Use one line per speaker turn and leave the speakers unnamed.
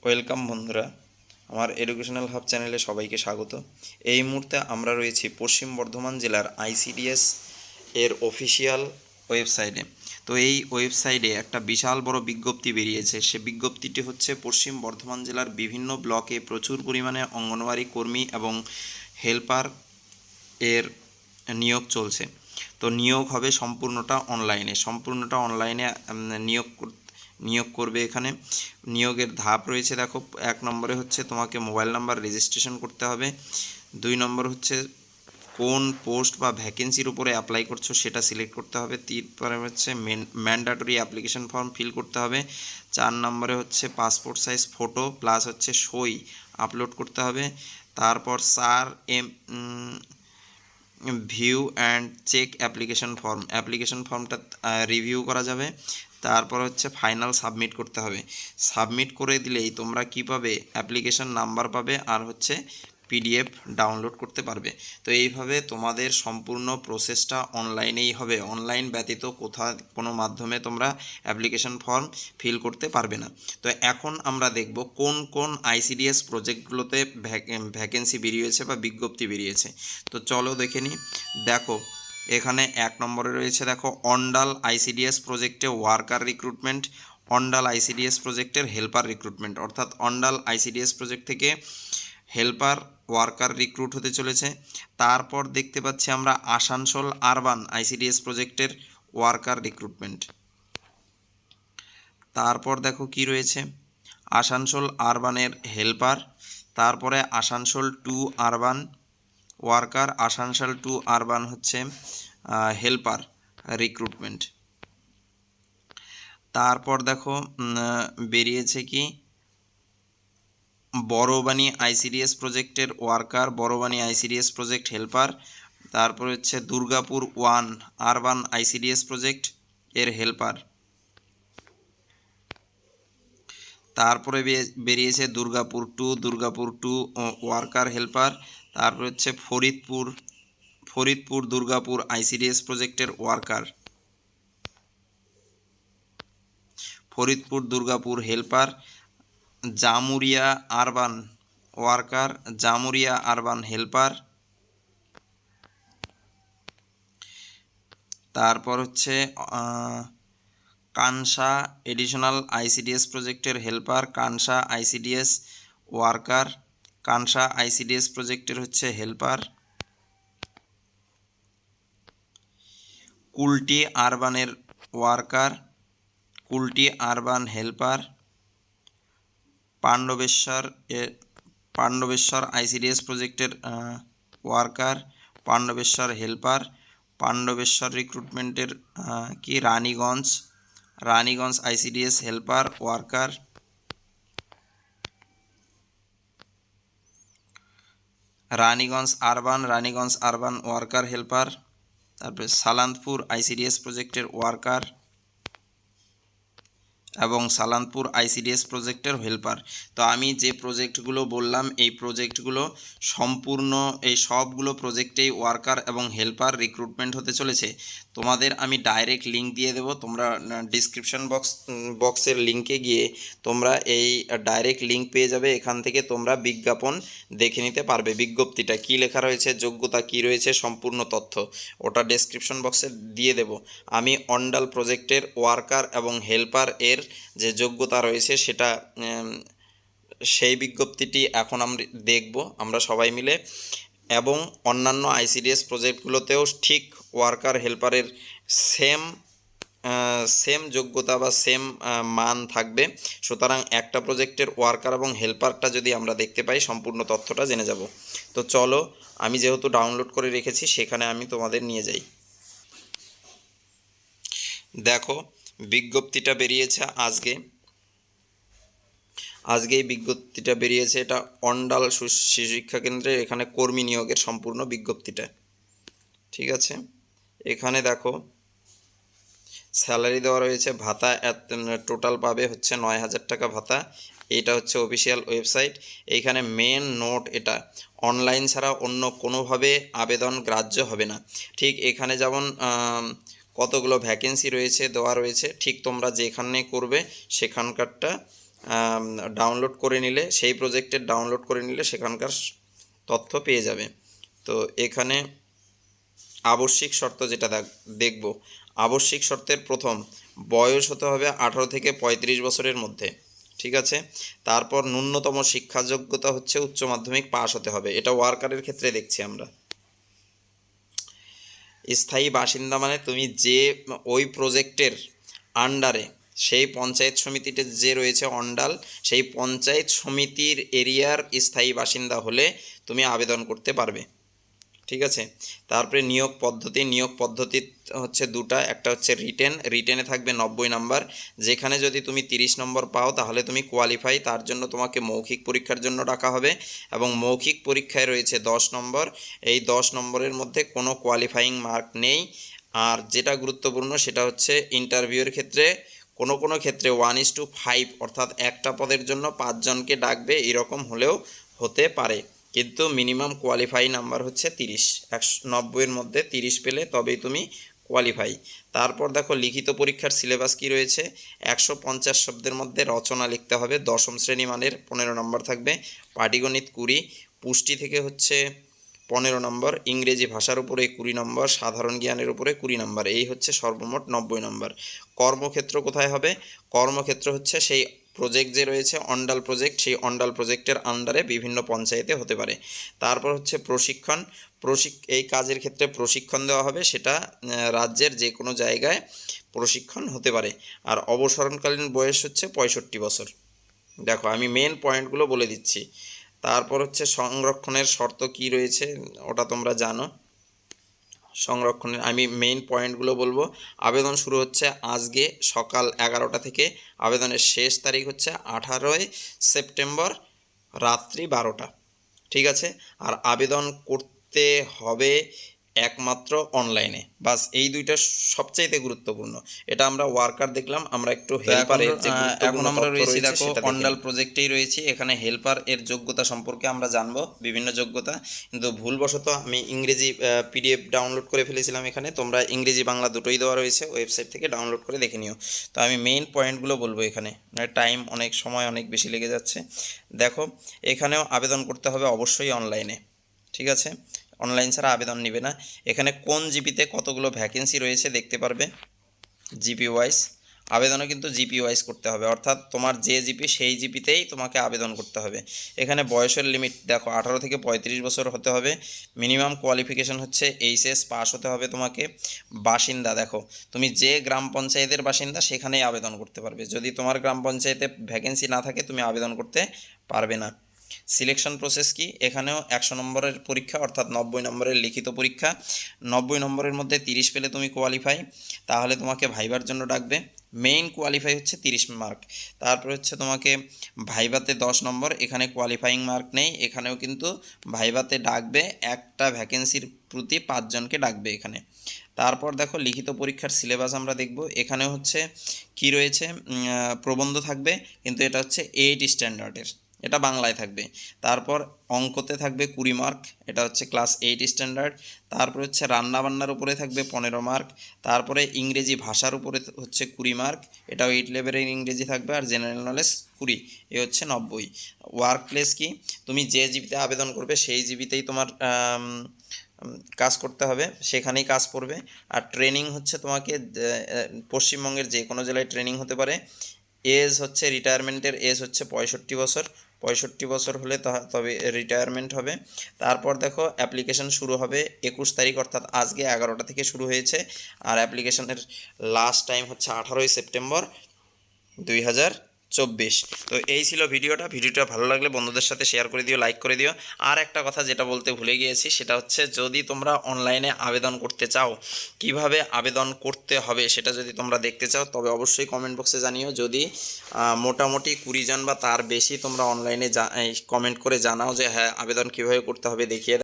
Welcome বন্ধুরা, আমার educational hub চ্যানেলে সবাইকে স্বাগত। এই মুহূর্তে আমরা রয়েছি পশ্চিম বর্ধমান জেলার আইসিডিএস এর অফিসিয়াল ওয়েবসাইটে। তো এই ওয়েবসাইটে একটা বিশাল বড় বিজ্ঞপ্তি বেরিয়েছে। সে বিজ্ঞপ্তিটি হচ্ছে পশ্চিম বর্ধমান জেলার বিভিন্ন ব্লকে প্রচুর পরিমাণে অঙ্গনওয়াড়ি কর্মী এবং হেল্পার এর নিয়োগ চলছে। তো নিয়োগ হবে সম্পূর্ণটা অনলাইনে নিয়োগ করবে। এখানে নিয়োগের ধাপ রয়েছে, দেখো। 1 নম্বরে হচ্ছে তোমাকে মোবাইল নাম্বার রেজিস্ট্রেশন করতে হবে। 2 নম্বর হচ্ছে কোন পোস্ট বা ভ্যাকেন্সির উপরে অ্যাপ্লাই করছো সেটা সিলেক্ট করতে হবে। 3 হচ্ছে ম্যান্ডেটরি অ্যাপ্লিকেশন ফর্ম ফিল করতে হবে। 4 নম্বরে হচ্ছে পাসপোর্ট সাইজ ফটো প্লাস হচ্ছে সই আপলোড করতে হবে। তারপর ভিউ অ্যান্ড চেক অ্যাপ্লিকেশন ফর্মটা রিভিউ করা যাবে। তারপর হচ্ছে ফাইনাল সাবমিট করতে হবে। সাবমিট করে দিলেই তোমরা কী পাবে, অ্যাপ্লিকেশন নাম্বার পাবে আর হচ্ছে পিডিএফ ডাউনলোড করতে পারবে। তো এইভাবে তোমাদের সম্পূর্ণ প্রসেসটা অনলাইনেই হবে। অনলাইন ব্যতীত কোনো মাধ্যমে তোমরা অ্যাপ্লিকেশন ফর্ম ফিল করতে পারবে না। তো এখন আমরা দেখব কোন কোন আইসিডিএস প্রজেক্টগুলোতে ভ্যাকেন্সি বেরিয়েছে বা বিজ্ঞপ্তি বেরিয়েছে। তো চলো দেখে নিই। দেখো, এখানে 1 নম্বরে রয়েছে, দেখো, অন্ডাল আইসিডিএস প্রজেক্টে ওয়ার্কার রিক্রুটমেন্ট, অন্ডাল আইসিডিএস প্রজেক্টের হেল্পার রিক্রুটমেন্ট। অর্থাৎ অন্ডাল আইসিডিএস প্রজেক্ট থেকে হেল্পার ওয়ার্কার রিক্রুট হতে চলেছে। তারপর দেখতে পাচ্ছি আমরা আসানসোল আরবান আইসিডিএস প্রজেক্টের ওয়ার্কার রিক্রুটমেন্ট। তারপর দেখো কি রয়েছে, আসানসোল আরবানের হেল্পার। তারপরে Asansol 2 urban worker, Asansol 2 urban হচ্ছে হেল্পার রিক্রুটমেন্ট। তারপর দেখো বেরিয়েছে কি, বড়বানি আইসিডিএস প্রজেক্টের ওয়ার্কার, বড়বানি আইসিডিএস প্রজেক্ট হেল্পার। তারপর হচ্ছে দুর্গাপুর 1 আরবান আইসিডিএস প্রজেক্ট এর হেল্পার। তারপরে বেরিয়েছে দুর্গাপুর 2 ওয়ার্কার হেল্পার। তারপর হচ্ছে ফরিদপুর দুর্গাপুর আইসিডিএস প্রজেক্টের worker, Faridpur Durgapur helper. Jamuria urban worker, Jamuria urban helper. তারপর হচ্ছে কানসা এডিশনাল আইসিডিএস প্রজেক্টের helper, Kanksa ICDS worker, Kanksa ICDS প্রজেক্টের হচ্ছে হেল্পার। কুলটি আরবানের worker, Kulti urban helper. Pandabeswar ICDS প্রজেক্টের ওয়ার্কার, পাণ্ডবেশ্বর হেল্পার। পাণ্ডবেশ্বর রিক্রুটমেন্টের কি Raniganj ICDS helper worker. Raniganj urban worker helper. তারপরে সালান্তপুর আইসিডিএস প্রজেক্টের ওয়ার্কার এবং সালান্তপুর আইসিডিএস প্রজেক্টের হেল্পার। তো আমি যে প্রজেক্টগুলো বললাম এই প্রজেক্টগুলো সম্পূর্ণ, এই সবগুলো প্রজেক্টেই ওয়ার্কার এবং হেল্পার রিক্রুটমেন্ট হতে চলেছে। তোমাদের আমি ডাইরেক্ট লিঙ্ক দিয়ে দেবো, তোমরা ডিসক্রিপশন বক্সের লিঙ্কে গিয়ে তোমরা এই ডাইরেক্ট লিঙ্ক পেয়ে যাবে। এখান থেকে তোমরা বিজ্ঞাপন দেখে নিতে পারবে, বিজ্ঞপ্তিটা কী লেখা রয়েছে, যোগ্যতা কী রয়েছে, সম্পূর্ণ তথ্য ওটা ডেসক্রিপশন বক্সে দিয়ে দেব। আমি অন্ডাল প্রজেক্টের ওয়ার্কার এবং হেল্পার এর যে যোগ্যতা রয়েছে সেটা, সেই বিজ্ঞপ্তিটি এখন আমরা দেখব আমরা সবাই মিলে। এবং অন্যান্য আইসিডিএস প্রজেক্টগুলোতেও ঠিক ওয়ার্কার হেল্পারের সেম যোগ্যতা বা সেম মান থাকবে। সুতরাং একটা প্রজেক্টের ওয়ার্কার এবং হেল্পারটা যদি আমরা দেখতে পাই সম্পূর্ণ তথ্যটা জেনে যাব। তো চলো, আমি যেহেতু ডাউনলোড করে রেখেছি সেখানে আমি তোমাদের নিয়ে যাই। দেখো, বিজ্ঞপ্তিটা বেরিয়েছে আজকেই বিজ্ঞপ্তিটা বেরিয়েছে। এটা অন্ডাল শিশু শিক্ষা কেন্দ্রের এখানে কর্মী নিয়োগের সম্পূর্ণ বিজ্ঞপ্তিটা, ঠিক আছে। এখানে দেখো স্যালারি দেওয়া রয়েছে, ভাতা টোটাল পাবে হচ্ছে 9,000 টাকা ভাতা। এটা হচ্ছে অফিসিয়াল ওয়েবসাইট। এইখানে মেন নোট, এটা অনলাইন ছাড়া অন্য কোনোভাবে আবেদন গ্রাহ্য হবে না। ঠিক এখানে যেমন কতগুলো ভ্যাকেন্সি রয়েছে দেওয়া রয়েছে, ঠিক তোমরা যেখানে করবে সেখানকারটা ডাউনলোড করে নিলে, সেই প্রজেক্টের ডাউনলোড করে নিলে সেখানকার তথ্য পেয়ে যাবে। তো এখানে আবশ্যিক শর্ত যেটা দেখব, আবশ্যিক শর্তের প্রথম, বয়স হতে হবে 18 থেকে 35 বছরের মধ্যে, ঠিক আছে। তারপর ন্যূনতম শিক্ষা যোগ্যতা হচ্ছে উচ্চ মাধ্যমিক পাস হতে হবে, এটা ওয়ার্কারের ক্ষেত্রে দেখছি আমরা। স্থায়ী বাসিন্দা মানে তুমি যে ওই প্রজেক্টের আন্ডারে, সেই পঞ্চায়েত সমিতিতে যে রয়েছে অন্ডাল, সেই পঞ্চায়েত সমিতির এরিয়ার স্থায়ী বাসিন্দা হলে তুমি আবেদন করতে পারবে, ঠিক আছে। তারপরে নিয়োগ পদ্ধতি হচ্ছে দুটা, একটা হচ্ছে রিটেনে থাকবে 90 নাম্বার, যেখানে যদি তুমি 30 নম্বর পাও তাহলে তুমি কোয়ালিফাই, তার জন্য তোমাকে মৌখিক পরীক্ষার জন্য ডাকা হবে, এবং মৌখিক পরীক্ষায় রয়েছে 10 নম্বর। এই 10 নম্বরের মধ্যে কোনো কোয়ালিফাইং মার্ক নেই। আর যেটা গুরুত্বপূর্ণ সেটা হচ্ছে ইন্টারভিউয়ের ক্ষেত্রে কোনো ক্ষেত্রে 1:5, অর্থাৎ একটা পদের জন্য 5 জনকে ডাকবে, এরকম হলেও হতে পারে, কিন্তু মিনিমাম কোয়ালিফাই নাম্বার হচ্ছে 30। 190-এর মধ্যে 30 পেলে তবেই তুমি কোয়ালিফাই। তারপর দেখো লিখিত পরীক্ষার সিলেবাস কি রয়েছে। 150 শব্দের মধ্যে রচনা লিখতে হবে, 10ম শ্রেণী মানের, 15 নম্বর থাকবে। পাটিগণিত 20, পুষ্টি থেকে হচ্ছে 15 নম্বর, ইংরেজি ভাষার উপরে 20 নম্বর, সাধারণ জ্ঞানের উপরে 20 নম্বর, এই হচ্ছে সর্বমোট 90 নম্বর। কর্মক্ষেত্র কোথায় হবে? কর্মক্ষেত্র হচ্ছে সেই প্রজেক্ট যে রয়েছে অন্ডাল প্রজেক্ট, সেই অন্ডাল প্রজেক্টের আন্ডারে বিভিন্ন পঞ্চায়েতে হতে পারে। তারপর হচ্ছে প্রশিক্ষণ, এই কাজের ক্ষেত্রে প্রশিক্ষণ দেওয়া হবে, সেটা রাজ্যের যে কোনো জায়গায় প্রশিক্ষণ হতে পারে। আর অবসরণকালীন বয়স হচ্ছে 65 বছর। দেখো আমি মেন পয়েন্টগুলো বলে দিচ্ছি। তারপর হচ্ছে সংরক্ষণের শর্ত কি রয়েছে ওটা তোমরা জানো। সংরক্ষণের আমি মেইন পয়েন্টগুলো বলবো। আবেদন শুরু হচ্ছে আজকে সকাল 11টা থেকে, আবেদনের শেষ তারিখ হচ্ছে 18 সেপ্টেম্বর রাত্রি 12টা, ঠিক আছে। আর আবেদন করতে হবে একমাত্র অনলাইনে, বাস এই দুইটা সবচাইতে গুরুত্বপূর্ণ। এটা আমরা ওয়ার্কার দেখলাম, আমরা একটু হেল্পারের যে গুরুত্বপূর্ণ তথ্য রয়েছে দেখো অন্ডাল প্রজেক্টেই রয়েছে। এখানে হেল্পার এর যোগ্যতা সম্পর্কে আমরা জানবো, বিভিন্ন যোগ্যতা, কিন্তু ভুলবশত আমি ইংরেজি পিডিএফ ডাউনলোড করে ফেলেছিলাম। এখানে তোমরা ইংরেজি বাংলা দুটোই দেওয়া রয়েছে, ওয়েবসাইট থেকে ডাউনলোড করে দেখে নিও। তো আমি মেইন পয়েন্টগুলো বলবো, এখানে টাইম অনেক বেশি লেগে যাচ্ছে। দেখো এখানেও আবেদন করতে হবে অবশ্যই অনলাইনে, ঠিক আছে, অনলাইন ছাড়া আবেদন নেবে না। এখানে কোন জিপিতে কতগুলো ভ্যাকেন্সি রয়েছে দেখতে পারবে, জিপি ওয়াইজ। আবেদনও কিন্তু জিপি ওয়াইজ করতে হবে, অর্থাৎ তোমার যে জিপি সেই জিপিতেই তোমাকে আবেদন করতে হবে। এখানে বয়সের লিমিট দেখো 18 থেকে 35 বছর হতে হবে। মিনিমাম কোয়ালিফিকেশন হচ্ছে এইচএস পাস হতে হবে তোমাকে। বাসিন্দা দেখো তুমি যে গ্রাম পঞ্চায়েতের বাসিন্দা সেখানেই আবেদন করতে পারবে, যদি তোমার গ্রাম পঞ্চায়েতে ভ্যাকেন্সি না থাকে তুমি আবেদন করতে পারবে না। সিলেকশন প্রসেস কি, এখানেও 100 নম্বরের পরীক্ষা, অর্থাৎ 90 নম্বরের লিখিত পরীক্ষা। 90 নম্বরের মধ্যে 30 পেলে তুমি কোয়ালিফাই, তাহলে তোমাকে ভাইবার জন্য ডাকবে। মেইন কোয়ালিফাই হচ্ছে 30 মার্ক। তারপর হচ্ছে তোমাকে ভাইভাতে 10 নম্বর, এখানে কোয়ালিফাইং মার্ক নেই, এখানেও কিন্তু ভাইভাতে ডাকবে, একটা ভ্যাকেন্সির প্রতি 5 জনকে ডাকবে এখানে। তারপর দেখো লিখিত পরীক্ষার সিলেবাস আমরা দেখব। এখানে হচ্ছে কি রয়েছে, প্রবন্ধ থাকবে, কিন্তু এটা হচ্ছে 8 স্ট্যান্ডার্ডের, এটা বাংলায় থাকবে। তারপর অঙ্কতে থাকবে 20 মার্ক, এটা হচ্ছে ক্লাস 8 স্ট্যান্ডার্ড। তারপর হচ্ছে রান্নাবান্নার উপরে থাকবে 15 মার্ক। তারপরে ইংরেজি ভাষার উপরে হচ্ছে 20 মার্ক, এটাও 8 লেভেলের ইংরেজি থাকবে। আর জেনারেল নলেজ 20, এ হচ্ছে 90। ওয়ার্ক প্লেস কি, তুমি যে জিবিতে আবেদন করবে সেই জিবিতেই তোমার কাজ করতে হবে, সেখানেই কাজ করবে। আর ট্রেনিং হচ্ছে তোমাকে পশ্চিমবঙ্গের যে কোনো জেলায় ট্রেনিং হতে পারে। এজ হচ্ছে রিটায়ারমেন্টের এজ হচ্ছে 65 বছর, 65 বছর হলে তবে রিটায়ারমেন্ট হবে। তারপর দেখো অ্যাপ্লিকেশন শুরু হবে 21 তারিখ, অর্থাৎ আজকে 11টা থেকে শুরু হয়েছে। আর অ্যাপ্লিকেশনের লাস্ট টাইম হচ্ছে 18 সেপ্টেম্বর 2024। তো এই ছিল ভিডিওটা ভালো লাগলে বন্ধুদের সাথে শেয়ার করে দিও, লাইক করে দিও। আর একটা কথা যেটা বলতে ভুলে গিয়েছি, সেটা হচ্ছে যদি তোমরা অনলাইনে আবেদন করতে চাও, কিভাবে আবেদন করতে হবে সেটা যদি তোমরা দেখতে চাও, তবে অবশ্যই কমেন্ট বক্সে জানিও। যদি মোটামুটি 20 জন বা তার বেশি তোমরা অনলাইনে কমেন্ট করে জানাও যে হ্যাঁ আবেদন কীভাবে করতে হবে দেখিয়ে